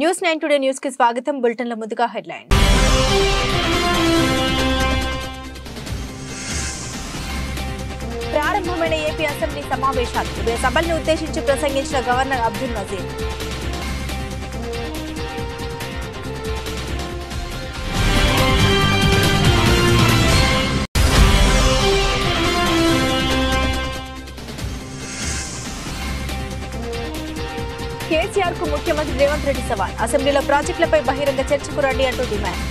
News 9 today news కి స్వాగతం. Bulletin లో ముందుగా హెడ్లైన్. ప్రారంభమైన ఏపీ అసెంబ్లీ సమావేశాలు. ఉభయ సభలను ఉద్దేశించి ప్రసంగించిన గవర్నర్ అబ్దుల్ నజీర్. కేసీఆర్ కు ముఖ్యమంత్రి రేవంత్ రెడ్డి సవాల్. అసెంబ్లీలో ప్రాజెక్టులపై బహిరంగ చర్చకు రండి అంటూ డిమాండ్.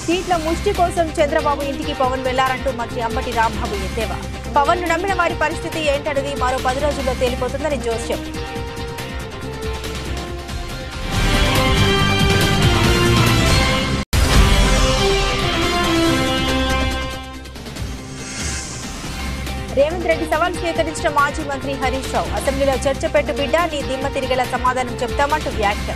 సీట్ల ముష్టి కోసం చంద్రబాబు ఇంటికి పవన్ వెళ్లారంటూ మంత్రి అంబటి రాంబాబు ఎద్దేవా. పవన్ ను నమ్మిన వారి పరిస్థితి ఏంటనేది మరో 10 రోజుల్లో తేలిపోతుందని జోస్యం. రేవంత్ రెడ్డి సవాల్ స్వీకరించిన మాజీ మంత్రి హరీష్ రావు. అసెంబ్లీలో చర్చ పెట్టు బిడ్డ, నీ దిమ్మ తిరిగేలా సమాధానం చెప్తామంటూ వ్యాఖ్య.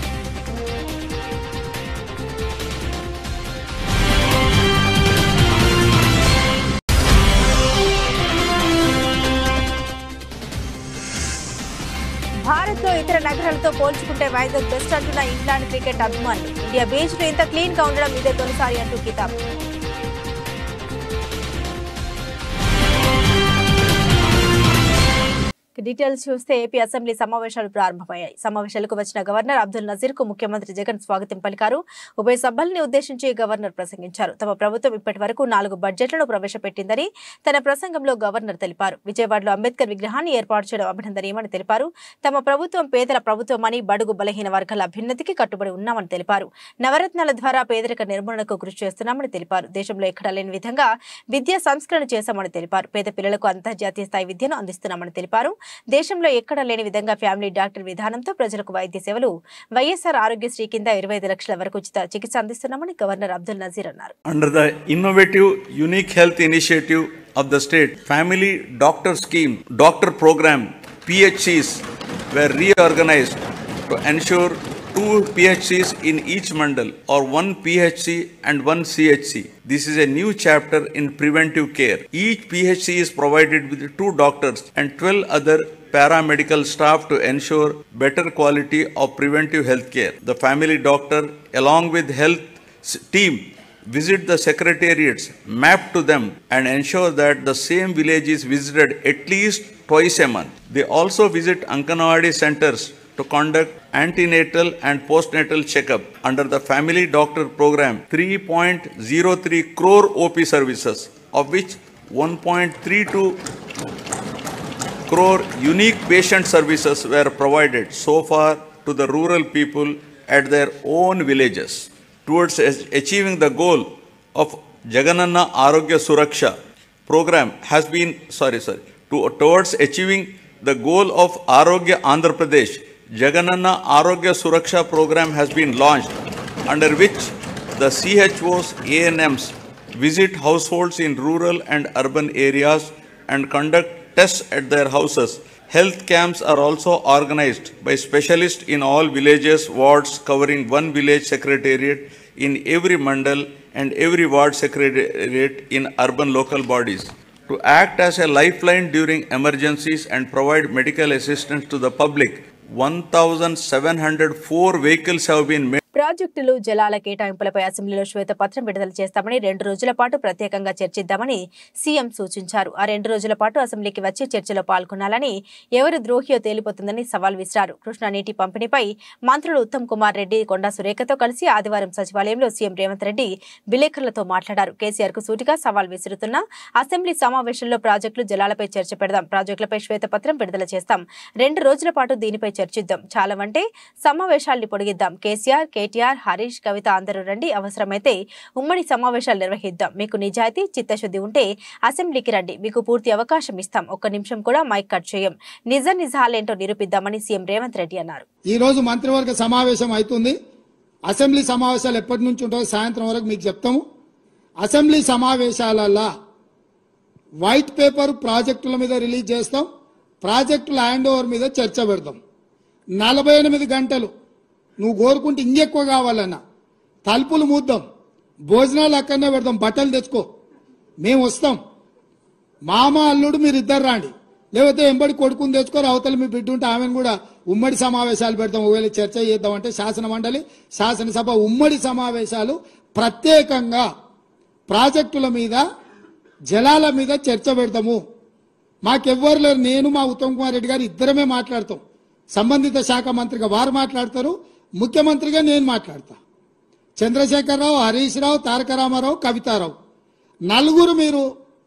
భారత్ లో ఇతర నగరాలతో పోల్చుకుంటే వైజాగ్ బెస్ట్ అంటున్న ఇంగ్లాండ్ క్రికెట్ అభిమానులు. ఇండియా బీచ్ లో ఇంత క్లీన్ గా ఉండడం ఇదే తొలిసారి అంటూ కితాబ్. డీటెయిల్స్ చూస్తే ఏపీ అసెంబ్లీ సమావేశాలు ప్రారంభమయ్యాయి. సమావేశాలకు వచ్చిన గవర్నర్ అబ్దుల్ నజీర్ కు ముఖ్యమంత్రి జగన్ స్వాగతం పలికారు. ఉభయ సభల్ని ఉద్దేశించి గవర్నర్ ప్రసంగించారు. తమ ప్రభుత్వం ఇప్పటి వరకు 4 బడ్జెట్లను ప్రవేశపెట్టిందని తన ప్రసంగంలో గవర్నర్ తెలిపారు. విజయవాడలో అంబేద్కర్ విగ్రహాన్ని ఏర్పాటు చేయడం అభినందనీయమని తెలిపారు. తమ ప్రభుత్వం పేదల ప్రభుత్వమని, బడుగు బలహీన వర్గాల అభ్యున్నతికి కట్టుబడి ఉన్నామని తెలిపారు. నవరత్నాల ద్వారా పేదరిక నిర్మూలనకు కృషి చేస్తున్నామని తెలిపారు. దేశంలో ఎక్కడా లేని విధంగా విద్యా సంస్కరణ చేశామని తెలిపారు. పేద పిల్లలకు అంతర్జాతీయ స్థాయి విద్యను అందిస్తున్నామని తెలిపారు. దేశంలో ఎక్కడ లేని విధంగా ఫ్యామిలీ డాక్టర్ విధానంతో ప్రజలకు వైద్య సేవలు వైఎస్ఆర్ ఆరోగ్యశ్రీ కింద 25 లక్షల వరకు ఉచిత చికిత్స అందిస్తున్నామని గవర్నర్ అబ్దుల్ నజీర్ అన్నారు. Under the innovative unique health initiative of the state, family doctor scheme, doctor program, PHCs were reorganized to ensure 2 PHCs in each mandal or 1 PHC and 1 CHC. This is a new chapter in preventive care. Each PHC is provided with 2 doctors and 12 other paramedical staff to ensure better quality of preventive health care. The family doctor along with health team visit the secretariats, map to them and ensure that the same village is visited at least twice a month. They also visit Anganwadi centers to conduct antenatal and postnatal checkup. Under the family doctor program, 3.03 crore OP services, of which 1.32 crore unique patient services were provided so far to the rural people at their own villages. Towards achieving the goal of Jagananna Arogya Suraksha program has been, towards achieving the goal of Arogya Andhra Pradesh, Jagananna Arogya Suraksha program has been launched, under which the CHOs, ANMs visit households in rural and urban areas and conduct tests at their houses. Health camps are also organized by specialists in all villages, wards, covering 1 village secretariat in every mandal and every ward secretariat in urban local bodies. To act as a lifeline during emergencies and provide medical assistance to the public, 1,704 vehicles have been made. ప్రాజెక్టులు, జలాల కేటాయింపులపై అసెంబ్లీలో శ్వేతపత్రం విడుదల చేస్తామని 2 రోజుల పాటు ప్రత్యేకంగా చర్చిద్దామని CM సూచించారు. ఆ 2 రోజుల పాటు అసెంబ్లీకి వచ్చి చర్చలో పాల్గొనాలని, ఎవరు ద్రోహియో తేలిపోతుందని సవాల్ విసిరారు. కృష్ణా నీటి పంపిణీపై మంత్రులు ఉత్తమ్ కుమార్ రెడ్డి, కొండా సురేఖతో కలిసి ఆదివారం సచివాలయంలో సీఎం రేవంత్ రెడ్డి విలేకరులతో మాట్లాడారు. కేసీఆర్ కు సూటిగా సవాల్ విసురుతున్న అసెంబ్లీ సమావేశంలో ప్రాజెక్టులు, జలాలపై చర్చ పెడదాం, ప్రాజెక్టులపై శ్వేతపత్రం విడుదల చేస్తాం, 2 రోజుల పాటు దీనిపై చర్చిద్దాం, చాలావంటే సమావేశాల్ని పొడిగిద్దాం, కేటీఆర్, హరీష్, కవిత అందరూ రండి, అవసరమైతే ఉమ్మడి సమావేశాలు నిర్వహిద్దాం, మీకు నిజాయితీ, చిత్తశుద్ధి ఉంటే అసెంబ్లీకి రండి, మీకు పూర్తి అవకాశం ఇస్తాం, 1 నిమిషం కూడా మైక్ కట్ చేయం, నిజాలేంటో నిరూపిద్దామని సీఎం రేవంత్ రెడ్డి అన్నారు. ఈ రోజు మంత్రివర్గ సమావేశం అవుతుంది. అసెంబ్లీ సమావేశాలు ఎప్పటి నుంచి ఉంటాయో సాయంత్రం వరకు మీకు చెప్తాము. అసెంబ్లీ సమావేశాలలో వైట్ పేపర్ ప్రాజెక్టుల మీద రిలీజ్ చేస్తాం, ప్రాజెక్టుల హ్యాండ్ ఓవర్ మీద చర్చ పెడతాం. 48 గంటలు నువ్వు కోరుకుంటే ఇంకెక్కువ కావాలన్నా తలుపులు మూద్దాం, భోజనాలు అక్కడనే పెడతాం, బట్టలు తెచ్చుకో, మేము వస్తాం. మామ అల్లుడు మీరు ఇద్దరు రాండి, లేకపోతే ఎంబడి కొడుకుని తెచ్చుకోరు, అవతల మీ బిడ్డ ఉంటే ఆమెను కూడా ఉమ్మడి సమావేశాలు పెడతాం. ఒకవేళ చర్చ చేద్దామంటే శాసన మండలి శాసనసభ ఉమ్మడి సమావేశాలు ప్రత్యేకంగా ప్రాజెక్టుల మీద జలాల మీద చర్చ పెడతాము. మాకెవ్వరు లేరు, నేను మా ఉత్తమ్ కుమార్ రెడ్డి గారు ఇద్దరమే మాట్లాడతాం. సంబంధిత శాఖ మంత్రిగా వారు మాట్లాడతారు, ముఖ్యమంత్రిగా నేను మాట్లాడతా. చంద్రశేఖరరావు, హరీష్ రావు, తారక రామారావు, కవితారావు నలుగురు మీరు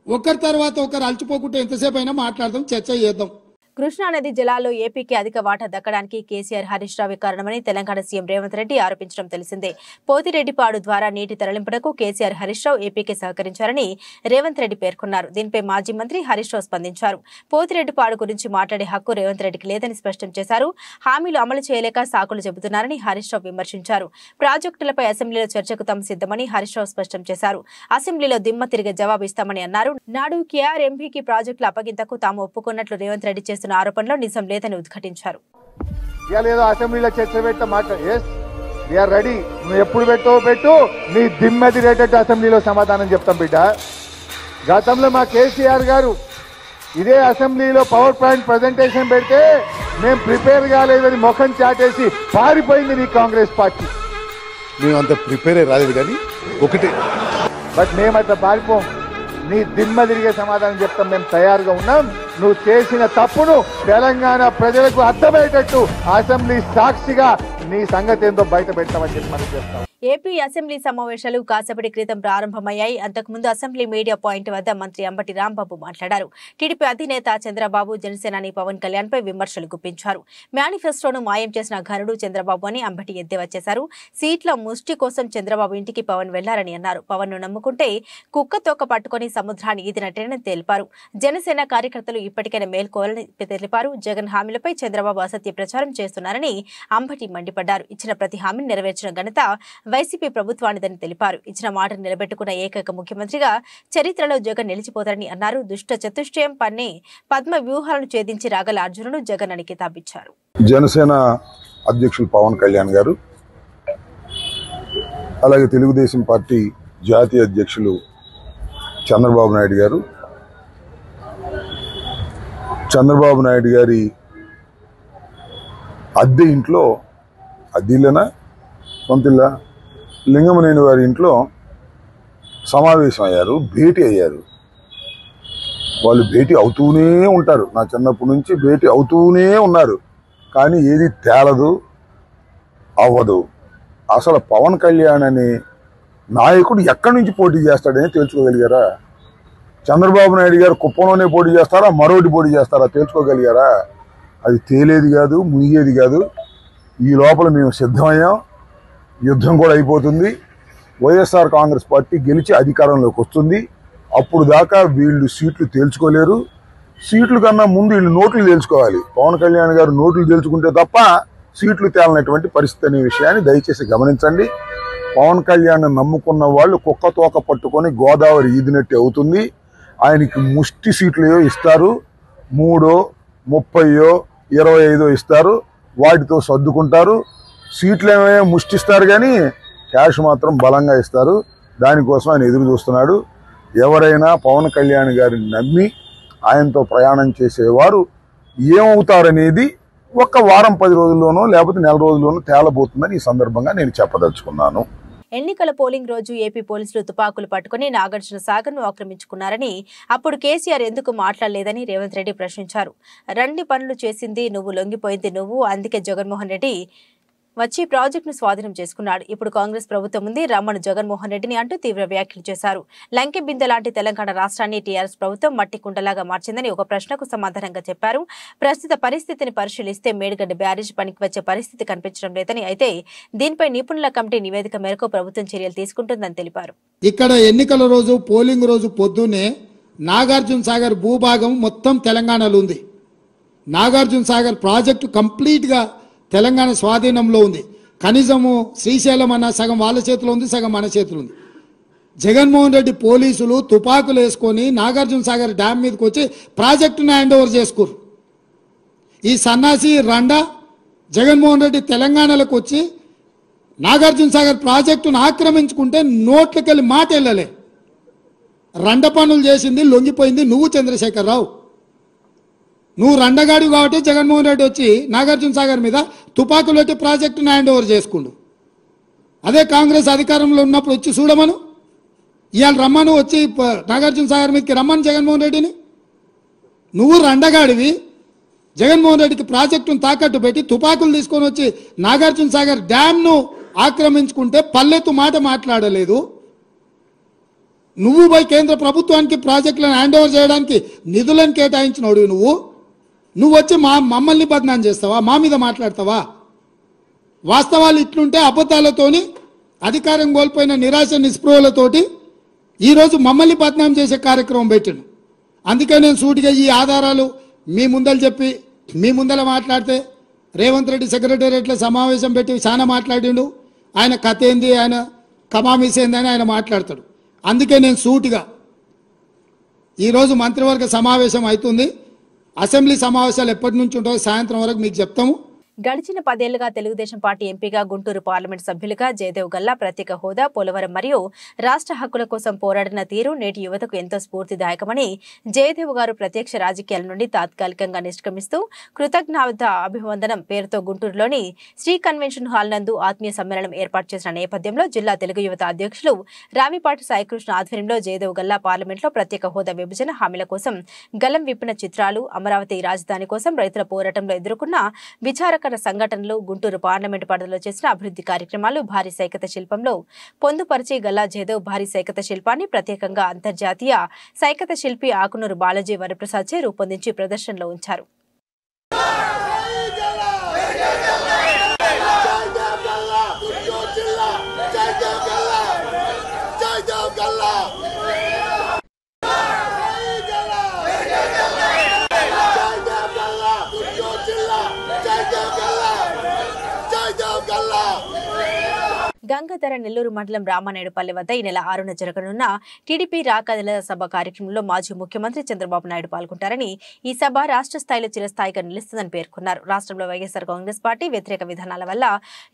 ఒకరి తర్వాత ఒకరు అలచిపోకుంటే ఎంతసేపు అయినా మాట్లాడదాం, చర్చ చేద్దాం. కృష్ణానది జలాల్లో ఏపీకి అధిక వాటా దక్కడానికి కేసీఆర్ హరీష్ రావు కారణమని తెలంగాణ సీఎం రేవంత్ రెడ్డి ఆరోపించడం తెలిసిందే. పోతిరెడ్డిపాడు ద్వారా నీటి తరలింపునకు కేసీఆర్ హరీష్ రావు ఏపీకి సహకరించారని రేవంత్ రెడ్డి పేర్కొన్నారు. దీనిపై మాజీ మంత్రి హరీష్ రావు స్పందించారు. పోతిరెడ్డిపాడు గురించి మాట్లాడే హక్కు రేవంత్ రెడ్డికి లేదని స్పష్టం చేశారు. హామీలు అమలు చేయలేక సాకులు చెబుతున్నారని హరీష్ రావు విమర్శించారు. ప్రాజెక్టులపై అసెంబ్లీలో చర్చకు తాము సిద్ధమని హరీష్ రావు స్పష్టం చేశారు. అసెంబ్లీలో దిమ్మ తిరిగే జవాబు ఇస్తామని అన్నారు. నాడు కేఆర్ ఎంపీకి ప్రాజెక్టుల అప్పగింతకు తాము ఒప్పుకున్నట్లు రేవంత్ రెడ్డి చేస్తున్న ఆరోపణలో నిజం లేదని ఉద్ఘాటించారు. అసెంబ్లీలో చర్చ పెట్ట మాట రెడీ, నువ్వు ఎప్పుడు పెట్టు, నీ దిమ్మ తిరిగేటట్టు అసెంబ్లీలో సమాధానం చెప్తాం బిడ్డ. గతంలో మా కేసీఆర్ గారు ఇదే అసెంబ్లీలో పవర్ పాయింట్ ప్రజెంటేషన్ పెడితే మేము ప్రిపేర్ కాలేదని ముఖం చాటేసి పారిపోయింది నీ కాంగ్రెస్ పార్టీ. మేమంత ప్రిపేర్ రాలేదు కానీ ఒకటి, బట్ మేమట్లా పారిపోం, నీ దిమ్మ తిరిగే సమాధానం చెప్తాం. మేము తయారుగా ఉన్నాం. నువ్వు చేసిన తప్పును తెలంగాణ ప్రజలకు అర్థమయ్యేటట్టు అసెంబ్లీ సాక్షిగా నీ సంగతి ఏందో బయట పెట్టామని చెప్పి మనం చెప్తాం. ఏపీ అసెంబ్లీ సమావేశాలు కాసేపటి క్రితం ప్రారంభమయ్యాయి. అంతకుముందు అసెంబ్లీ మీడియా పాయింట్ వద్ద మంత్రి అంబటి రాంబాబు మాట్లాడారు. టీడీపీ అధినేత చంద్రబాబు జనసేనాని పవన్ కళ్యాణ్ పై విమర్శలు గుప్పించారు. మేనిఫెస్టోను మాయం చేసిన ఘనుడు చంద్రబాబు అని అంబటి ఎద్దేవా చేశారు. సీట్ల ముష్టి కోసం చంద్రబాబు ఇంటికి పవన్ వెళ్లారని అన్నారు. పవన్ ను నమ్ముకుంటే కుక్క తోక పట్టుకుని సముద్రాన్ని ఈదినట్టేనని తెలిపారు. జనసేన కార్యకర్తలు ఇప్పటికైనా మేల్కోవాలని తెలిపారు. జగన్ హామీలపై చంద్రబాబు అసత్య ప్రచారం చేస్తున్నారని అంబటి మండిపడ్డారు. ఇచ్చిన ప్రతి హామీని నెరవేర్చిన ఘనత వైసీపీ ప్రభుత్వానిదని తెలిపారు. ఇచ్చిన మాటను నిలబెట్టుకున్న ఏకైక ముఖ్యమంత్రిగా చరిత్రలో జగన్ నిలిచిపోతారని అన్నారు. దుష్ట చతుష్టయం పన్నే పద్మ వ్యూహాలను ఛేదించి రాగల అర్జునుడు జగన్ అని కితాబిచ్చారు. జనసేన అధ్యక్షులు పవన్ కళ్యాణ్ గారు, అలాగే తెలుగుదేశం పార్టీ జాతీయ అధ్యక్షులు చంద్రబాబు నాయుడు గారు, చంద్రబాబు నాయుడు గారి అద్దె ఇంట్లో, అద్దెలేనా సొంతిల్లా, లింగమనేని వారి ఇంట్లో సమావేశం అయ్యారు, భేటీ అయ్యారు. వాళ్ళు భేటీ అవుతూనే ఉంటారు, నా చిన్నప్పటి నుంచి భేటీ అవుతూనే ఉన్నారు. కానీ ఏది తేలదు, అవ్వదు. అసలు పవన్ కళ్యాణ్ అనే నాయకుడు ఎక్కడి నుంచి పోటీ చేస్తాడని తెలుసుకోగలిగారా? చంద్రబాబు నాయుడు గారు కుప్పంలోనే పోటీ చేస్తారా, మరోటి పోటీ చేస్తారా తెలుసుకోగలిగారా? అది తేలేది కాదు, మునిగేది కాదు. ఈ లోపల మేము సిద్ధమయ్యాం, యుద్ధం కూడా అయిపోతుంది. వైఎస్ఆర్ కాంగ్రెస్ పార్టీ గెలిచి అధికారంలోకి వస్తుంది. అప్పుడు దాకా వీళ్ళు సీట్లు తేల్చుకోలేరు. సీట్లు కన్నా ముందు వీళ్ళు నోట్లు తేల్చుకోవాలి. పవన్ కళ్యాణ్ గారు నోట్లు తేల్చుకుంటే తప్ప సీట్లు తేలనటువంటి పరిస్థితి అనే విషయాన్ని దయచేసి గమనించండి. పవన్ కళ్యాణ్ నమ్ముకున్న వాళ్ళు కుక్క తోక పట్టుకొని గోదావరి ఈదినట్టు అవుతుంది. ఆయనకి ముష్టి సీట్లు ఇస్తారు, 3, 30, 25 ఇస్తారు. వాటితో సర్దుకుంటారు. సీట్లు ఏమైనా ముష్టిస్తారు కానీ క్యాష్ మాత్రం బలంగా ఇస్తారు. దానికోసం ఆయన ఎదురు చూస్తున్నాడు. ఎవరైనా పవన్ కళ్యాణ్ గారిని నమ్మి ఆయనతో ప్రయాణం చేసేవారు ఏమవుతారనేది ఒక్క వారం 10 రోజుల్లోనో లేకపోతే నెల రోజుల్లోనో తేలబోతుందని ఈ సందర్భంగా నేను చెప్పదలుచుకున్నాను. ఎన్నికల పోలింగ్ రోజు ఏపీ పోలీసులు తుపాకులు పట్టుకుని నాగార్జున సాగర్ ను ఆక్రమించుకున్నారని, అప్పుడు కేసీఆర్ ఎందుకు మాట్లాడలేదని రేవంత్ రెడ్డి ప్రశ్నించారు. రండి పనులు చేసింది నువ్వు, లొంగిపోయింది నువ్వు, అందుకే జగన్మోహన్ రెడ్డి వచ్చి ప్రాజెక్టును స్వాధీనం చేసుకున్నాడు. ఇప్పుడు కాంగ్రెస్ ప్రభుత్వం ఉంది, రమ్మను జగన్మోహన్ రెడ్డిని అంటూ తీవ్ర వ్యాఖ్యలు చేశారు. లంకె బిందె లాంటి తెలంగాణ రాష్ట్రాన్ని టీఆర్ఎస్ ప్రభుత్వం మట్టి కుండలాగా మార్చిందని ఒక ప్రశ్నకు సమాధానంగా చెప్పారు. ప్రస్తుత పరిస్థితిని పరిశీలిస్తే మేడిగడ్డ బ్యారేజ్ పనికి వచ్చే పరిస్థితి కనిపించడం లేదని, అయితే దీనిపై నిపుణుల కమిటీ నివేదిక మేరకు ప్రభుత్వం చర్యలు తీసుకుంటుందని తెలిపారు. ఇక్కడ ఎన్నికల రోజు పోలింగ్ రోజు పొద్దున్నే నాగార్జున సాగర్ భూభాగం మొత్తం తెలంగాణలో ఉంది. నాగార్జున సాగర్ ప్రాజెక్టు కంప్లీట్ గా తెలంగాణ స్వాధీనంలో ఉంది. కనీసము శ్రీశైలం అన్న సగం వాళ్ళ చేతిలో ఉంది, సగం మన చేతిలో ఉంది. జగన్మోహన్ రెడ్డి పోలీసులు తుపాకులు వేసుకొని నాగార్జున సాగర్ డ్యామ్ మీదకి వచ్చి ప్రాజెక్టును హ్యాండ్ ఓవర్ చేసుకోరు. ఈ సన్నాసి రండా జగన్మోహన్ రెడ్డి తెలంగాణలోకి వచ్చి నాగార్జున సాగర్ ప్రాజెక్టును ఆక్రమించుకుంటే నోట్లకెళ్ళి మాట వెళ్ళలే. రండ పనులు చేసింది లొంగిపోయింది నువ్వు చంద్రశేఖరరావు. నువ్వు రండగాడి కాబట్టి జగన్మోహన్ రెడ్డి వచ్చి నాగార్జున సాగర్ మీద తుపాకులు పెట్టి ప్రాజెక్టును హ్యాండ్ ఓవర్ చేసుకుండు. అదే కాంగ్రెస్ అధికారంలో ఉన్నప్పుడు వచ్చి చూడమను, ఇవాళ రమ్మను, వచ్చి నాగార్జున సాగర్ మీదకి రమ్మను జగన్మోహన్ రెడ్డిని. నువ్వు రండగాడివి, జగన్మోహన్ రెడ్డికి ప్రాజెక్టును తాకట్టు పెట్టి తుపాకులు తీసుకొని వచ్చి నాగార్జున సాగర్ డ్యామ్ను ఆక్రమించుకుంటే పల్లెత్తు మాట మాట్లాడలేదు. నువ్వు పోయి కేంద్ర ప్రభుత్వానికి ప్రాజెక్టులను హ్యాండ్ ఓవర్ చేయడానికి నిధులను కేటాయించినోడు నువ్వు వచ్చి మమ్మల్ని బదనాం చేస్తావా, మా మీద మాట్లాడతావా? వాస్తవాలు ఇట్లుంటే అబద్ధాలతోని అధికారం కోల్పోయిన నిరాశ నిస్పృహలతోటి ఈరోజు మమ్మల్ని బదనాం చేసే కార్యక్రమం పెట్టాను. అందుకే నేను సూటిగా ఈ ఆధారాలు మీ ముందర చెప్పి మీ ముందర మాట్లాడితే రేవంత్ రెడ్డి సెక్రటేరియట్లో సమావేశం పెట్టి చాలా మాట్లాడిండు. ఆయన కథ ఏంది, ఆయన కమామిస్ ఏంది అని ఆయన మాట్లాడతాడు. అందుకే నేను సూటిగా ఈరోజు మంత్రివర్గ సమావేశం అవుతుంది. అసెంబ్లీ సమావేశాలు ఎప్పటి నుంచి ఉంటాయో సాయంత్రం వరకు మీకు చెప్తాము. గడిచిన 10 ఏళ్లుగా తెలుగుదేశం పార్టీ ఎంపీగా గుంటూరు పార్లమెంట్ సభ్యులుగా జయదేవ్ గల్లా ప్రత్యేక హోదా, పోలవరం మరియు రాష్ట్ర హక్కుల కోసం పోరాడిన తీరు నేటి యువతకు ఎంతో స్ఫూర్తిదాయకమని జయదేవ్ గారు ప్రత్యక్ష రాజకీయాల నుండి తాత్కాలికంగా నిష్క్రమిస్తూ కృతజ్ఞత అభివందనం పేరుతో గుంటూరులోని శ్రీ కన్వెన్షన్ హాల్ నందు ఆత్మీయ సమ్మేళనం ఏర్పాటు చేసిన నేపథ్యంలో జిల్లా తెలుగు యువత అధ్యక్షులు రావిపాటి సాయికృష్ణ ఆధ్వర్యంలో జయదేవ్ గల్లా పార్లమెంట్లో ప్రత్యేక హోదా విభజన హామీల కోసం గలం విప్పిన చిత్రాలు, అమరావతి రాజధాని కోసం రైతుల పోరాటంలో ఎదుర్కొన్న విచారకర సంఘటనలు, గుంటూరు పార్లమెంటు పరిధిలో చేసిన అభివృద్ధి కార్యక్రమాలు, భారీ సైకత శిల్పంలో పొందుపరిచి గల్లా జయదేవ్ భారీ సైకత శిల్పాన్ని ప్రత్యేకంగా అంతర్జాతీయ సైకత శిల్పి ఆకునూరు బాలాజీ వరప్రసాద్ చే రూపొందించి ప్రదర్శనలో ఉంచారు. గంగాధర నెల్లూరు మండలం రామానాయుడుపల్లి వద్ద ఈ నెల 6న జరగనున్న టీడీపీ రాకదల సభ కార్యక్రమంలో మాజీ ముఖ్యమంత్రి చంద్రబాబు నాయుడు పాల్గొంటారని, ఈ సభ రాష్ట్ర స్థాయిలో చిరస్థాయిగా నిలుస్తుందని పేర్కొన్నారు. రాష్ట్రంలో వైఎస్ఆర్ కాంగ్రెస్ పార్టీ వ్యతిరేక విధానాల వల్ల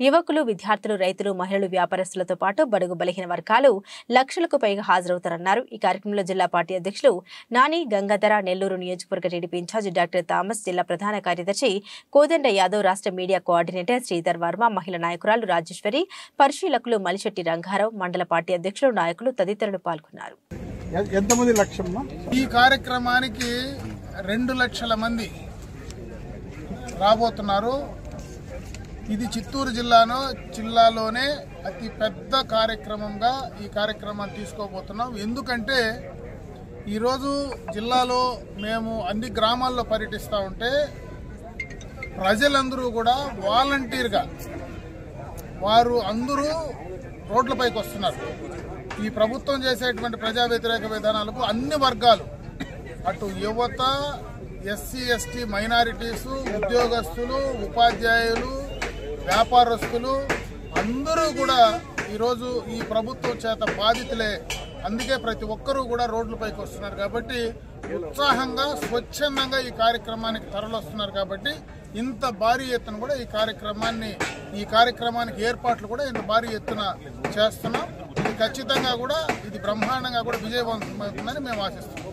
యువకులు, విద్యార్థులు, రైతులు, మహిళలు, వ్యాపారస్తులతో పాటు బడుగు బలహీన వర్గాలు లక్షలకు పైగా హాజరవుతారన్నారు. ఈ కార్యక్రమంలో జిల్లా పార్టీ అధ్యక్షులు నాని, గంగాధర, నెల్లూరు నియోజకవర్గ టీడీపీ ఇన్ఛార్జి డాక్టర్ థామస్, జిల్లా ప్రధాన కార్యదర్శి కోదండ యాదవ్, రాష్ట్ర మీడియా కోఆర్డినేటర్ శ్రీధర్ వర్మ, మహిళా నాయకురాలు రాజేశ్వరి, పరిశీలకులు మలిశెట్టి రంగారావు, మండల పార్టీ అధ్యక్షులు, నాయకులు తదితరులు పాల్గొన్నారు. ఎంతమంది లక్ష్యమ్మా? ఈ కార్యక్రమానికి 2 లక్షల మంది రాబోతున్నారు. ఇది చిత్తూరు జిల్లాలోనే అతి పెద్ద కార్యక్రమంగా ఈ కార్యక్రమాన్ని తీసుకోబోతున్నాం. ఎందుకంటే ఈరోజు జిల్లాలో మేము అన్ని గ్రామాల్లో పర్యటిస్తూ ఉంటే ప్రజలందరూ కూడా వాలంటీర్గా వారు అందరూ రోడ్లపైకి వస్తున్నారు. ఈ ప్రభుత్వం చేసేటువంటి ప్రజా వ్యతిరేక విధానాలకు అన్ని వర్గాలు, అటు యువత, ఎస్సీ ఎస్టీ మైనారిటీసు, ఉద్యోగస్తులు, ఉపాధ్యాయులు, వ్యాపారస్తులు అందరూ కూడా ఈరోజు ఈ ప్రభుత్వం చేత బాధితులే. అందుకే ప్రతి ఒక్కరూ కూడా రోడ్లపైకి వస్తున్నారు. కాబట్టి ఉత్సాహంగా, స్వచ్ఛందంగా ఈ కార్యక్రమానికి తరలిస్తున్నారు. కాబట్టి ఇంత భారీ ఎత్తున కూడా ఈ కార్యక్రమానికి ఏర్పాట్లు కూడా ఇంత భారీ ఎత్తున చేస్తున్నాం. ఇది ఖచ్చితంగా కూడా ఇది బ్రహ్మాండంగా కూడా విజయవంతమవుతుందని మేము ఆశిస్తున్నాం.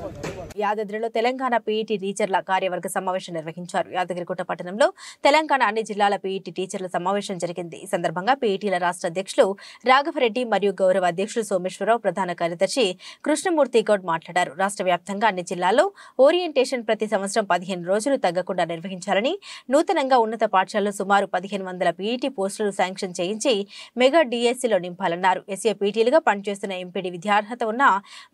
యాదాద్రిలో తెలంగాణ పీఈటీ టీచర్ల కార్యవర్గ సమావేశం నిర్వహించారు. యాదగిరిగుట్ట పట్టణంలో తెలంగాణ అన్ని జిల్లాల పీఈటీ టీచర్ల సమావేశం జరిగింది. ఈ సందర్భంగా పీఈటీల రాష్ట్ర అధ్యక్షులు రాఘవరెడ్డి మరియు గౌరవ అధ్యక్షులు సోమేశ్వరరావు, ప్రధాన కార్యదర్శి కృష్ణమూర్తి గౌడ్ మాట్లాడారు. రాష్ట్ర వ్యాప్తంగా అన్ని జిల్లాల్లో ఓరియంటేషన్ ప్రతి సంవత్సరం 15 రోజులు తగ్గకుండా నిర్వహించాలని, నూతనంగా ఉన్నత పాఠశాలలో సుమారు 1500 పీఈటీ పోస్టులు శాంక్షన్ చేయించి మెగా డిఎస్సీలో నింపాలన్నారు. ఎస్ఏ పీఈటీలుగా పనిచేస్తున్న ఎంపీడీ విద్యార్హత ఉన్న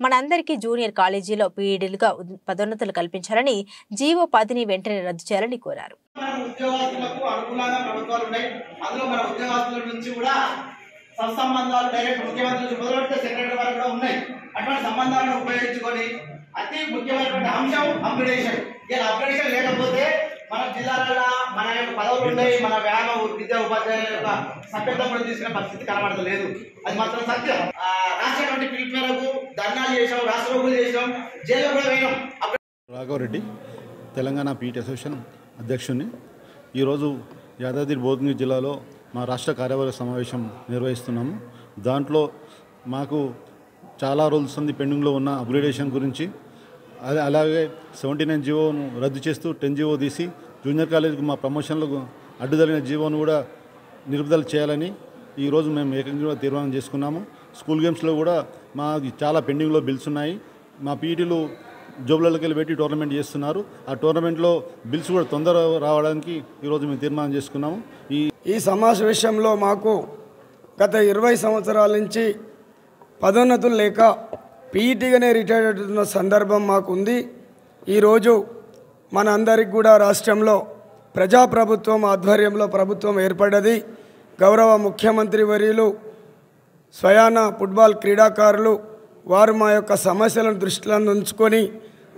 మనందరికీ జూనియర్ కాలేజీలో పీఈడీలుగా పదోన్నతులు కల్పించాలని, జీవో 10ని వెంటనే రద్దు చేయాలని కోరారు. ఉద్యోగస్తులకు అనుకూలంగా ప్రభుత్వాలు ఉన్నాయి. అందులో మన ఉద్యోగస్తుల నుంచి కూడా సత్సంబంధాలు డైరెక్ట్ ముఖ్యమంత్రి నుంచి మొదలుపెడితే సెక్రటరీ వరకు కూడా ఉన్నాయి. అటువంటి సంబంధాలను ఉపయోగించుకొని అతి ముఖ్యమైనటువంటి అంశం అప్గ్రేడేషన్. ఇలా అప్గ్రేడేషన్ లేకపోతే మన జిల్లాలలో మన యొక్క పదవులు ఉన్నాయి, మన విద్యా ఉపాధ్యాయుల యొక్క సభ్యత్వం కూడా తీసుకునే పరిస్థితి కనబడతలేదు. అది మాత్రం సత్యం. రాష్ట్ర పిలుపు మేరకు ధర్నాలు చేసాం, రాష్ట్రపతులు చేసాం, జైల్లో కూడా వేయడం. రాఘవరెడ్డి, తెలంగాణ పీఈటీ అసోసియేషన్ అధ్యక్షుడిని. ఈరోజు యాదాద్రి భువనగిరి జిల్లాలో మా రాష్ట్ర కార్యవర్గ సమావేశం నిర్వహిస్తున్నాము. దాంట్లో మాకు చాలా రోజులు పెండింగ్లో ఉన్న అప్గ్రేడేషన్ గురించి, అలాగే 79 జీవోను రద్దు చేస్తూ 10 జీవో తీసి జూనియర్ కాలేజీకి మా ప్రమోషన్లకు అడ్డుదలిన జీవోను కూడా నిలుపుదల చేయాలని ఈరోజు మేము ఏకంగా తీర్మానం చేసుకున్నాము. స్కూల్ గేమ్స్లో కూడా మాకు చాలా పెండింగ్లో బిల్స్ ఉన్నాయి. మా పీఈటీలు జోబులకి వెళ్ళి పెట్టి టోర్నమెంట్ చేస్తున్నారు. ఆ టోర్నమెంట్లో బిల్స్ కూడా తొందరగా రావడానికి ఈరోజు మేము తీర్మానం చేసుకున్నాము. ఈ సమావేశంలో మాకు గత 20 సంవత్సరాల నుంచి పదోన్నతులు లేక పీఈటీగానే రిటైర్ అవుతున్న సందర్భం మాకు ఉంది. ఈరోజు మన అందరికి కూడా రాష్ట్రంలో ప్రజాప్రభుత్వం ఆధ్వర్యంలో ప్రభుత్వం ఏర్పడ్డది. గౌరవ ముఖ్యమంత్రి వర్యులు స్వయాన ఫుట్బాల్ క్రీడాకారులు వారు మా యొక్క సమస్యలను దృష్టిలో ఉంచుకొని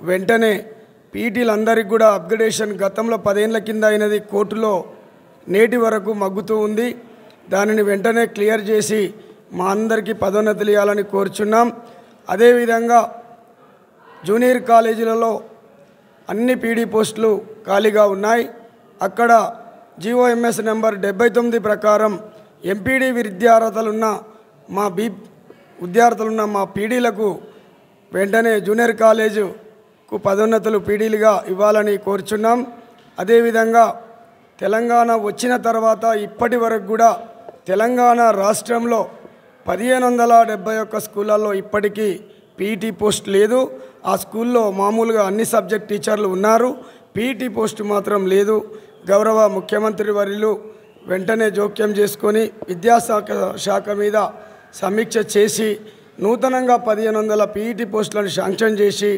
వెంటనే పీఈటీలందరికీ కూడా అప్గ్రేడేషన్ గతంలో 10 ఏళ్ల కింద అయినది కోర్టులో నేటి వరకు మగ్గుతూ ఉంది. దానిని వెంటనే క్లియర్ చేసి మా అందరికీ పదోన్నతులు ఇవ్వాలని కోరుచున్నాం. అదేవిధంగా జూనియర్ కాలేజీలలో అన్ని పీడీ పోస్టులు ఖాళీగా ఉన్నాయి. అక్కడ జీఓఎంఎస్ నెంబర్ 79 ప్రకారం ఎంపీడీ విద్యార్హతలున్న మా పీడీలకు వెంటనే జూనియర్ కాలేజుకు పదోన్నతులు పీడీలుగా ఇవ్వాలని కోరుచున్నాం. అదేవిధంగా తెలంగాణ వచ్చిన తర్వాత ఇప్పటి వరకు కూడా తెలంగాణ రాష్ట్రంలో 1571 స్కూళ్ళల్లో ఇప్పటికీ పీఈటీ పోస్ట్ లేదు. ఆ స్కూల్లో మామూలుగా అన్ని సబ్జెక్ట్ టీచర్లు ఉన్నారు, పీఈటీ పోస్ట్ మాత్రం లేదు. గౌరవ ముఖ్యమంత్రి వర్యులు వెంటనే జోక్యం చేసుకొని విద్యాశాఖ మీద సమీక్ష చేసి నూతనంగా 1500 పీఈటీ పోస్టులను శాంక్షన్ చేసి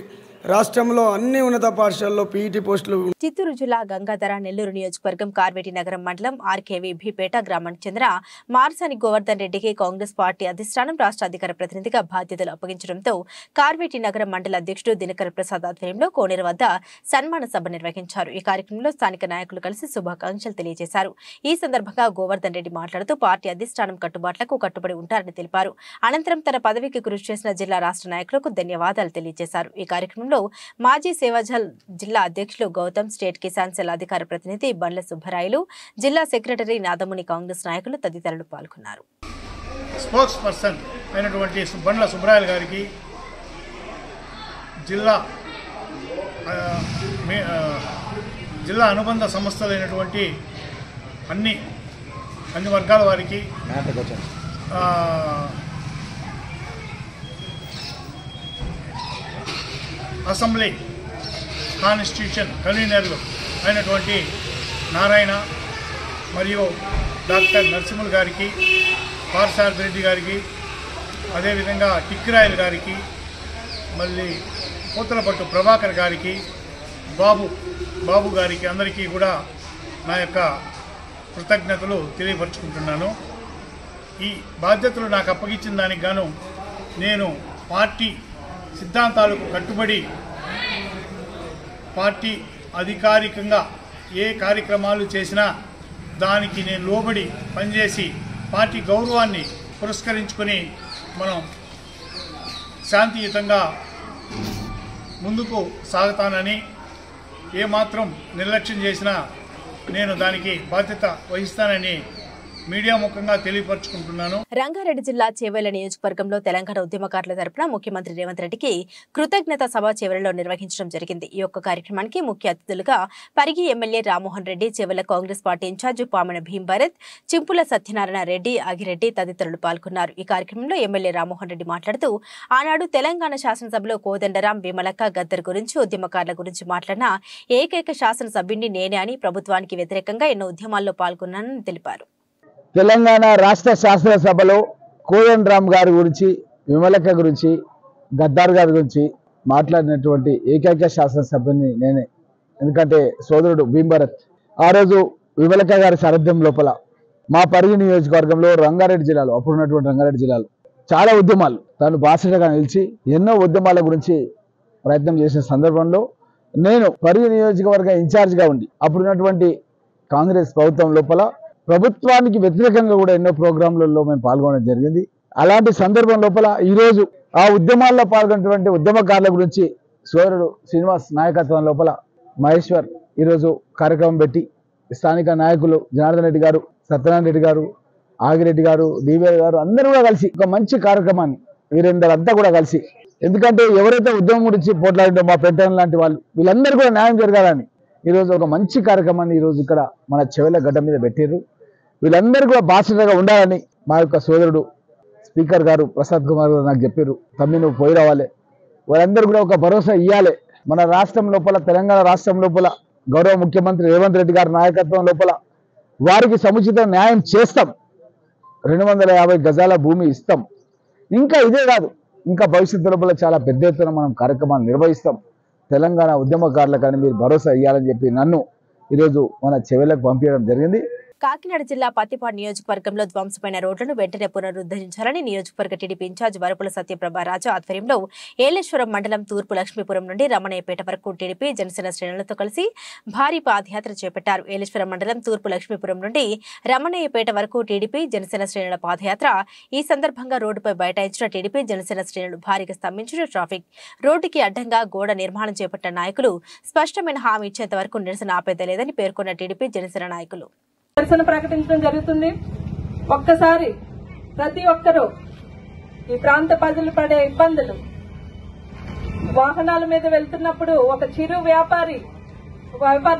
రాష్ట్రంలో అన్ని ఉన్నత పాఠశాలలో పీఈటీ పోస్టులు. చిత్తూరు జిల్లా గంగాధర నెల్లూరు నియోజకవర్గం కార్వేటి నగరం మండలం ఆర్కేవీపేట గ్రామానికి చెందిన మార్సాని గోవర్ధన్ రెడ్డికి కాంగ్రెస్ పార్టీ అధిష్టానం రాష్ట్ర అధికార ప్రతినిధిగా బాధ్యతలు అప్పగించడంతో కార్వేటి నగరం మండల అధ్యక్షుడు దినకర ప్రసాద్ ఆధ్వర్యంలో కోనేరు వద్ద సన్మాన సభ నిర్వహించారు. ఈ కార్యక్రమంలో స్థానిక నాయకులు కలిసి శుభాకాంక్షలు తెలియజేశారు. ఈ సందర్భంగా గోవర్ధన్ రెడ్డి మాట్లాడుతూ పార్టీ అధిష్టానం కట్టుబాట్లకు కట్టుబడి ఉంటారని తెలిపారు. అనంతరం తన పదవికి కృషి చేసిన జిల్లా రాష్ట్ర నాయకులకు ధన్యవాదాలు తెలియజేశారు. ఈ కార్యక్రమంలో మాజీ సేవాజల్ జిల్లా అధ్యక్షులు గౌతమ్, స్టేట్ కిసాన్ సెల్ అధికార ప్రతినిధి బండ్ల సుబ్బరాయలు, జిల్లా సెక్రటరీ నాదముని కాంగ్రెస్ నాయకులు తదితరులు పాల్గొన్నారు. స్పోక్స్ పర్సన్ అయినటువంటి బండ్ల సుబ్బరాయలు గారికి, జిల్లా అనుబంధ సంస్థలైనటువంటి అన్ని వర్గాల వారికి, అసెంబ్లీ కాన్స్టిట్యూషన్ కన్వీనర్లు అయినటువంటి నారాయణ మరియు డాక్టర్ నరసింహులు గారికి, పార్సారథి రెడ్డి గారికి, అదేవిధంగా టిక్కిరాయలు గారికి, మళ్ళీ పూతలపట్టు ప్రభాకర్ గారికి, బాబు గారికి అందరికీ కూడా నా యొక్క కృతజ్ఞతలు తెలియపరుచుకుంటున్నాను. ఈ బాధ్యతలు నాకు అప్పగించిన దానికి గాను నేను పార్టీ సిద్ధాంతాలకు కట్టుబడి పార్టీ అధికారికంగా ఏ కార్యక్రమాలు చేసినా దానికి నేను లోబడి పనిచేసి పార్టీ గౌరవాన్ని పురస్కరించుకొని మనం శాంతియుతంగా ముందుకు సాగుతానని, ఏమాత్రం నిర్లక్ష్యం చేసినా నేను దానికి బాధ్యత వహిస్తానని మీడియా ముఖంగా తెలియపరుచుకుంటున్నాను. రంగారెడ్డి జిల్లా చేవెళ్ల నియోజకవర్గంలో తెలంగాణ ఉద్యమకారుల తరపున ముఖ్యమంత్రి రేవంత్ రెడ్డికి కృతజ్ఞత సభ చేవెళ్లలో నిర్వహించడం జరిగింది. ఈ యొక్క కార్యక్రమానికి ముఖ్య అతిథులుగా Parigi MLA Rammohan Reddy, Chevella Congress party in-charge Pamana Bheem Bharat, Chimpula Satyanarayana Reddy, Agireddy తదితరులు పాల్గొన్నారు. ఈ కార్యక్రమంలో ఎమ్మెల్యే రామ్మోహన్ రెడ్డి మాట్లాడుతూ ఆనాడు తెలంగాణ శాసనసభలో కోదండరాం, విమలక్క, గద్దర్ గురించి, ఉద్యమకారుల గురించి మాట్లాడిన ఏకైక శాసనసభ్యుడిని నేనే అని, ప్రభుత్వానికి వ్యతిరేకంగా ఎన్నో ఉద్యమాల్లో పాల్గొన్నానని తెలిపారు. తెలంగాణ రాష్ట్ర శాసనసభలో కోదండరాం గారి గురించి, విమలక్క గురించి, గద్దార్ గారి గురించి మాట్లాడినటువంటి ఏకైక శాసనసభ్యుని నేనే. ఎందుకంటే సోదరుడు భీం భరత్ ఆ రోజు విమలక్క గారి సారథ్యం లోపల మా పరిగి నియోజకవర్గంలో రంగారెడ్డి జిల్లాలో, అప్పుడున్నటువంటి రంగారెడ్డి జిల్లాలో చాలా ఉద్యమాలు తాను బాసటగా నిలిచి ఎన్నో ఉద్యమాల గురించి ప్రయత్నం చేసిన సందర్భంలో నేను పరిగి నియోజకవర్గ ఇన్ఛార్జ్గా ఉండి అప్పుడున్నటువంటి కాంగ్రెస్ ప్రభుత్వం లోపల ప్రభుత్వానికి వ్యతిరేకంగా కూడా ఎన్నో ప్రోగ్రాంలలో మేము పాల్గొనడం జరిగింది. అలాంటి సందర్భం లోపల ఈరోజు ఆ ఉద్యమాల్లో పాల్గొన్నటువంటి ఉద్యమకారుల గురించి సోదరుడు శ్రీనివాస్ నాయకత్వం లోపల మహేశ్వర్ ఈరోజు కార్యక్రమం పెట్టి స్థానిక నాయకులు జనార్దన్ రెడ్డి గారు, సత్యనారాయణ రెడ్డి గారు, ఆగిరెడ్డి గారు, డివేల్ గారు అందరూ కూడా కలిసి ఒక మంచి కార్యక్రమాన్ని వీరందరూ అంతా కూడా కలిసి, ఎందుకంటే ఎవరైతే ఉద్యమం గురించి పోట్లాడిందో మా పెద్దలు లాంటి వాళ్ళు వీళ్ళందరూ కూడా న్యాయం జరగాలని ఈరోజు ఒక మంచి కార్యక్రమాన్ని ఈరోజు ఇక్కడ మన చెవెల గడ్డ మీద పెట్టారు. వీళ్ళందరూ కూడా బాధ్యతగా ఉండాలని మా యొక్క సోదరుడు స్పీకర్ గారు ప్రసాద్ కుమార్ గారు నాకు చెప్పారు. తమ్మి నువ్వు పోయి రావాలి, వాళ్ళందరూ కూడా ఒక భరోసా ఇవ్వాలి. మన రాష్ట్రం లోపల, తెలంగాణ రాష్ట్రం లోపల గౌరవ ముఖ్యమంత్రి రేవంత్ రెడ్డి గారి నాయకత్వం లోపల వారికి సముచిత న్యాయం చేస్తాం. 250 గజాల భూమి ఇస్తాం. ఇంకా ఇదే కాదు, ఇంకా భవిష్యత్తు లోపల చాలా పెద్ద ఎత్తున మనం కార్యక్రమాలు నిర్వహిస్తాం. తెలంగాణ ఉద్యమకారులకని మీరు భరోసా ఇవ్వాలని చెప్పి నన్ను ఈరోజు మన చెవెలకు పంపించడం జరిగింది. కాకినాడ జిల్లా పత్తిపాడు నియోజకవర్గంలో ధ్వంసమైన రోడ్లను వెంటనే పునరుద్ధరించాలని నియోజకవర్గ టీడీపీ ఇన్ఛార్జ్ వరపుల సత్యప్రభారాజు ఆధ్వర్యంలో ఏలేశ్వరం మండలం తూర్పు లక్ష్మీపురం నుండి రమణయ్యపేట వరకు టీడీపీ జనసేన శ్రేణులతో కలిసి భారీ పాదయాత్ర చేపట్టారు. ఏలేశ్వరం మండలం తూర్పు లక్ష్మీపురం నుండి రమణయ్యపేట వరకు టీడీపీ జనసేన శ్రేణుల పాదయాత్ర. ఈ సందర్భంగా రోడ్డుపై బైఠాయించిన టీడీపీ జనసేన శ్రేణులు భారీగా స్తంభించిన ట్రాఫిక్, రోడ్డుకి అడ్డంగా గోడ నిర్మాణం చేపట్టిన నాయకులు స్పష్టమైన హామీ ఇచ్చేంత వరకు నిరసన ఆపేదలేదని పేర్కొన్న టీడీపీ జనసేన నాయకులు నిరసన ప్రకటించడం జరుగుతుంది. ఒక్కసారి ప్రతి ఒక్కరూ ఈ ప్రాంత ప్రజలు పడే ఇబ్బందులు, వాహనాల మీద వెళ్తున్నప్పుడు ఒక చిరు వ్యాపారి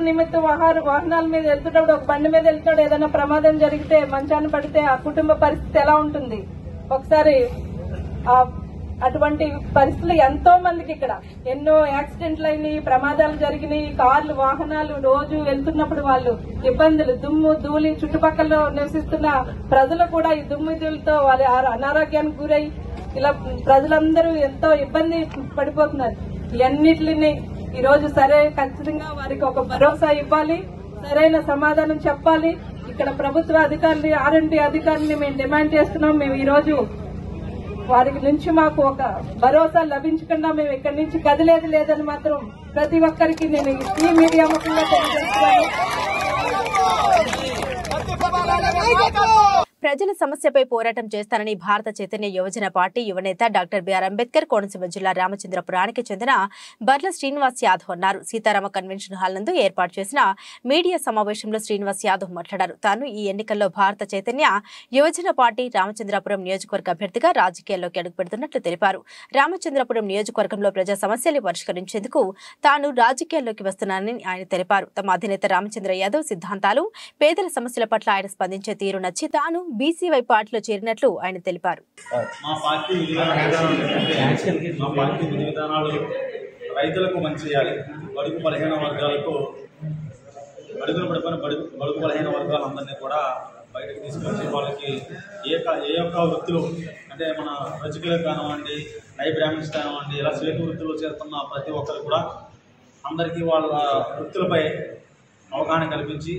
నిమిత్తం వాహనాల మీద వెళ్తున్నప్పుడు, ఒక బండి మీద వెళ్తున్నాడు, ఏదైనా ప్రమాదం జరిగితే మంచాన పడితే ఆ కుటుంబ పరిస్థితి ఎలా ఉంటుంది ఒకసారి. అటువంటి పరిస్థితులు ఎంతో మందికి ఇక్కడ ఎన్నో యాక్సిడెంట్లు అయినాయి, ప్రమాదాలు జరిగినాయి. కార్లు, వాహనాలు రోజు వెళ్తున్నప్పుడు వాళ్ళు ఇబ్బందులు, దుమ్ము ధూళి, చుట్టుపక్కల నివసిస్తున్న ప్రజలు కూడా ఈ దుమ్ము ధూళితో వాళ్ళ అనారోగ్యానికి గురై ఇలా ప్రజలందరూ ఎంతో ఇబ్బంది పడిపోతున్నారు. ఇవన్నిటిని ఈరోజు ఖచ్చితంగా వారికి ఒక భరోసా ఇవ్వాలి, సరైన సమాధానం చెప్పాలి. ఇక్కడ ప్రభుత్వ అధికారులు, R&D అధికారులని మేము డిమాండ్ చేస్తున్నాం. మేము ఈ రోజు వారికి నుంచి మాకు ఒక భరోసా లభించకుండా మేము ఇక్కడి నుంచి కదిలేదు లేదని మాత్రం ప్రతి ఒక్కరికి నేను ఈ మీడియా ముఖంగా తెలియజేస్తున్నాను. ప్రజల సమస్యపై పోరాటం చేస్తానని భారత చైతన్య యువజన పార్టీ యువనేత డాక్టర్ బిఆర్ అంబేద్కర్ కోనసీమ జిల్లా రామచంద్రపురానికి చెందిన బర్ల శ్రీనివాస్ యాదవ్ అన్నారు. సీతారామ కన్వెన్షన్ హాల్ నందు ఏర్పాటు చేసిన మీడియా సమావేశంలో శ్రీనివాస్ యాదవ్ మాట్లాడారు. తాను ఈ ఎన్నికల్లో భారత చైతన్య యువజన పార్టీ రామచంద్రపురం నియోజకవర్గ అభ్యర్థిగా రాజకీయాల్లోకి అడుగుపెడుతున్నట్లు తెలిపారు. రామచంద్రపురం నియోజకవర్గంలో ప్రజా సమస్యలు పరిష్కరించేందుకు తాను రాజకీయాల్లోకి వస్తున్నానని ఆయన తెలిపారు. తమ అధినేత రామచంద్ర యాదవ్ సిద్ధాంతాలు, పేదల సమస్యల పట్ల ఆయన స్పందించే తీరు నచ్చి తాను బీసీవై పార్టీలో చేరినట్లు ఆయన తెలిపారు. మా పార్టీ విధి విధానాలు రైతులకు మంచి చేయాలి, బడుగు బలహీన వర్గాలకు అడుగులు పడిపోయిన బడుగు బలహీన వర్గాలందరినీ కూడా బయటకు తీసుకొచ్చి వాళ్ళకి ఏ యొక్క వృత్తులు అంటే మన రజకులకు కానివ్వండి, నై బ్రాహ్మిన్స్ కానివ్వండి, ఇలా చేతి వృత్తులు చేరుతున్న ప్రతి ఒక్కరు కూడా అందరికీ వాళ్ళ వృత్తులపై అవగాహన కల్పించి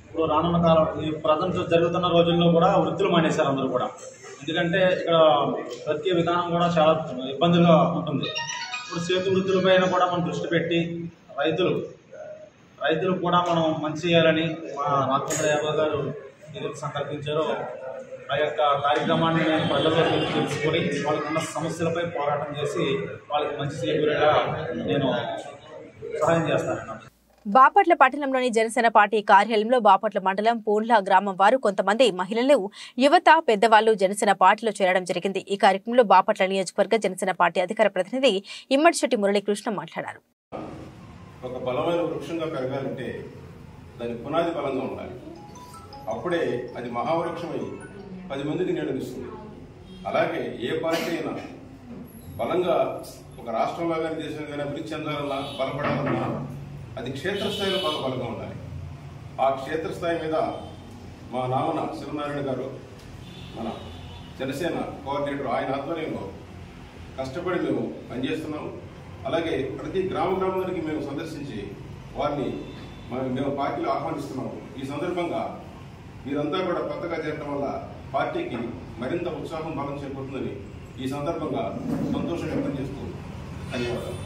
ఇప్పుడు రానున్న కాలం ఈ ప్రజెంట్ జరుగుతున్న రోజుల్లో కూడా వృత్తులు మానేశారు అందరూ కూడా. ఎందుకంటే ఇక్కడ బ్రతికే విధానం కూడా చాలా ఇబ్బందులుగా ఉంటుంది. ఇప్పుడు చేతి వృత్తులపైన కూడా మనం దృష్టి పెట్టి రైతులు కూడా మనం మంచి చేయాలని మా రామచంద్ర యాదవ్ గారు ఏదైతే సంకల్పించారో ఆ యొక్క కార్యక్రమాన్ని నేను ప్రజల్లో తెలుసుకొని వాళ్ళకి ఉన్న సమస్యలపై పోరాటం చేసి వాళ్ళకి మంచి చేకూరేలా నేను సహాయం చేస్తాను. బాపట్ల పట్టణంలోని జనసేన పార్టీ కార్యాలయంలో బాపట్ల మండలం పూండ్ల గ్రామం వారు కొంతమంది మహిళలు, యువత, పెద్దవాళ్లు జనసేన పార్టీలో చేరడం జరిగింది. ఈ కార్యక్రమంలో బాపట్ల నియోజకవర్గ జనసేన పార్టీ అధికార ప్రతినిధి ఇమ్మడిశెట్టి మురళీకృష్ణ మాట్లాడారు. ఒక బలమైన వృక్షంగా పెరగాలంటే దాని పునాది బలంగా ఉండాలి. అప్పుడే అది మహావృక్షమై 10 మందికి నీడనిస్తుంది. అలాగే ఏ పార్టీ అయినా బలంగా ఒక రాష్ట్రంలో కానీ దేశంలో కానీ అభివృద్ధి చెందాలన్నా బలపడాలన్నా అది క్షేత్రస్థాయిలో బాగా బలంగా ఉండాలి. ఆ క్షేత్రస్థాయి మీద మా నామన శివనారాయణ గారు, మన జనసేన కోఆర్డినేటర్, ఆయన ఆధ్వర్యంలో కష్టపడి మేము పనిచేస్తున్నాము. అలాగే ప్రతి గ్రామానికి మేము సందర్శించి వారిని మేము పార్టీలో ఆహ్వానిస్తున్నాము. ఈ సందర్భంగా మీరంతా కూడా కొత్తగా చేరడం వల్ల పార్టీకి మరింత ఉత్సాహం బలం చేకూరుతుందని ఈ సందర్భంగా సంతోషం వ్యక్తం చేస్తూ ధన్యవాదాలు.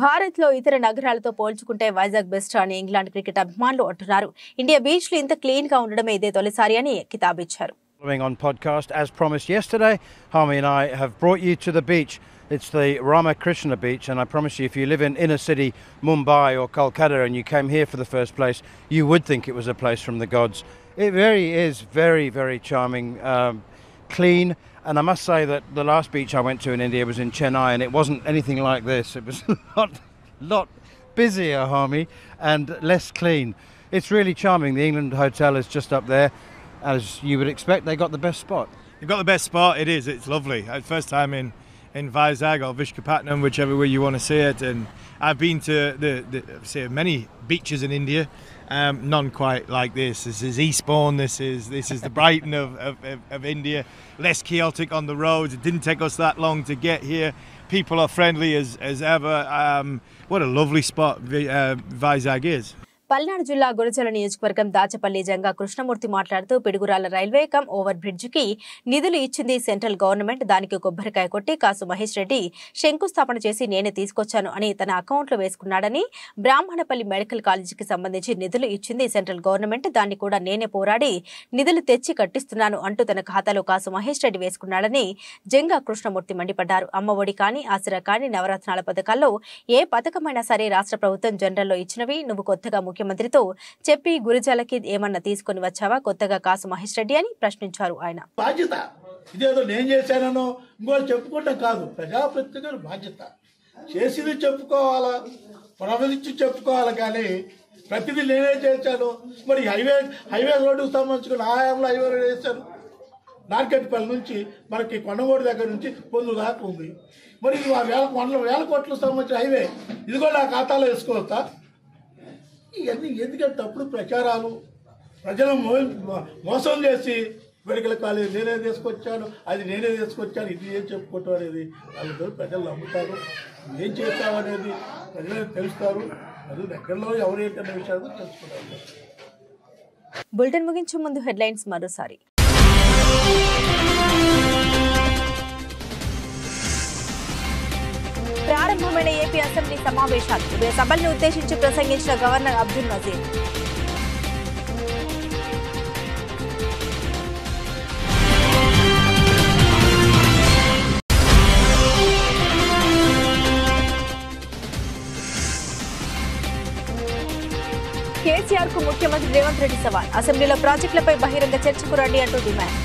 భారత్ లో ఇతర నగరాలతో పోల్చుకుంటే వైజాగ్ బెస్ట్ అని ఇంగ్లాండ్ క్రికెట్ అభిమానులు అంటున్నారు. ఇండియా బీచ్లు ఇంత క్లీన్ గా ఉండడమే ఇదే తొలిసారి అని కితాబిచ్చారు. On podcast as promised yesterday, Harmy and I have brought you to the beach It's the Ramakrishna Beach, and I promise you, if you live in inner city Mumbai or Kolkata and you came here for the first place, you would think it was a place from the gods. It really is very, very charming, clean, and I must say that the last beach I went to in India was in Chennai, and it wasn't anything like this. It was a lot busier, Harmy, and less clean. It's really charming. The England Hotel is just up there. As you would expect, they got the best spot. You've got the best spot. It is. It's lovely. First time in Vizag or Vishakhapatnam, whichever way you want to say it. And I've been to say many beaches in India. None quite like this. This is Eastbourne. This is the Brighton of India. Less chaotic on the roads. It didn't take us that long to get here. People are friendly as ever. What a lovely spot Vizag is. Palnadu జిల్లా గురజాల నియోజకవర్గం దాచపల్లి జంగా కృష్ణమూర్తి మాట్లాడుతూ Piduguralla railway come over bridge కి నిధులు ఇచ్చింది central government, దానికి కొబ్బరికాయ కొట్టి కాసు మహేష్ రెడ్డి శంకుస్థాపన చేసి నేనే తీసుకొచ్చాను అని తన అకౌంట్లో వేసుకున్నాడని, బ్రాహ్మణపల్లి మెడికల్ కాలేజీకి సంబంధించి నిధులు ఇచ్చింది సెంట్రల్ గవర్నమెంట్, దాన్ని కూడా నేనే పోరాడి నిధులు తెచ్చి కట్టిస్తున్నాను అంటూ తన ఖాతాలో కాసు మహేష్ రెడ్డి వేసుకున్నాడని జంగా కృష్ణమూర్తి మండిపడ్డారు. అమ్మఒడి కానీ, ఆసరా కానీ, నవరత్నాల పథకాల్లో ఏ పథకమైనా సరే రాష్ట్ర ప్రభుత్వం జనరల్లో ఇచ్చినవి నువ్వు కొత్తగా ముఖ్యమంత్రితో చెప్పి గురజాలకి ఏమన్నా తీసుకొని వచ్చావా కొత్తగా కాసు మహేష్ రెడ్డి అని ప్రశ్నించారు ఆయన. బాధ్యత ఇదేదో నేను చేశానో ఇంకోటి చెప్పుకోవటం కాదు, ప్రజాప్రతినిధుల బాధ్యత. చేసింది చెప్పుకోవాలా, ప్రవర్తించి చెప్పుకోవాలి, కానీ ప్రతిదీ నేనే చేశాను. మరి హైవే రోడ్డుకు సంబంధించుకున్న ఆయాంలో హైవే రోడ్ వేశాను. నార్కెట్పల్లి నుంచి మనకి కొండగోడు దగ్గర నుంచి పొందు దాకా ఉంది. మరి ఇది వేల కోట్లకు సంబంధించిన హైవే, ఇది కూడా నా ఖాతాలో వేసుకోవచ్చా? ఇవన్నీ ఎందుకంటే తప్పుడు ప్రచారాలు, ప్రజలను మోసం చేసి మెడికల్ కాలేజ్ నేనే తీసుకొచ్చాను, అది నేనే తీసుకొచ్చాను, ఇది ఏం చెప్పుకోవటం అనేది వాళ్ళందరూ ప్రజలు నమ్ముతారు. ఏం చేస్తావు అనేది ప్రజలకు తెలుస్తారు. ప్రజలు ఎక్కడలో ఎవరు ఏంటనే విషయాలు తెలుసుకుంటారు. బులెటిన్ ముగించే ముందు హెడ్లైన్స్ మరోసారి. ప్రారంభమైన ఏపీ అసెంబ్లీ సమావేశాలు, ఉభయ సభలను ఉద్దేశించి ప్రసంగించిన గవర్నర్ అబ్దుల్ నజీర్. కేసీఆర్ కు ముఖ్యమంత్రి రేవంత్ రెడ్డి సవాల్, అసెంబ్లీలో ప్రాజెక్టులపై బహిరంగ చర్చకు రండి అంటూ డిమాండ్.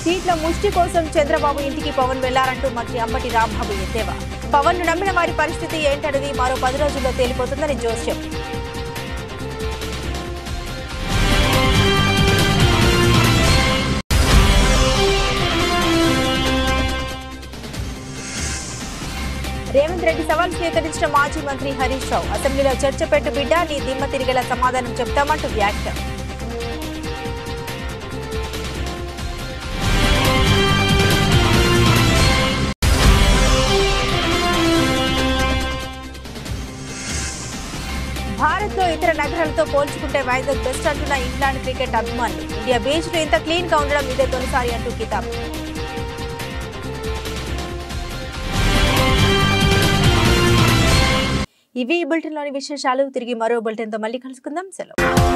సీట్ల ముష్టి కోసం చంద్రబాబు ఇంటికి పవన్ వెళ్లారంటూ మంత్రి అంబటి రాంబాబు ఎద్దేవా. పవన్ ను నమ్మిన వారి పరిస్థితి ఏంటనేది మరో 10 రోజుల్లో తేలిపోతుందని జోస్యం. రేవంత్ రెడ్డి సవాల్ స్వీకరించిన మాజీ మంత్రి హరీష్ రావు, అసెంబ్లీలో చర్చ పెట్టు బిడ్డ, నీ దిమ్మ తిరిగేలా సమాధానం చెప్తామంటూ వ్యాఖ్య. భారత్ లో ఇతర నగరాలతో పోల్చుకుంటే వైజాగ్ బెస్ట్ అంటున్న ఇంగ్లాండ్ క్రికెట్ అభిమానులు. ఇండియా బీచ్ లో ఇంత క్లీన్ గా ఉండడం ఇదే తొలిసారి అంటూ కితాబ్. ఇవి ఈ బులెటిన్ లోని విశేషాలు. తిరిగి మరో బులెటిన్ తో మళ్ళీ కలుసుకుందాం. సెలవు.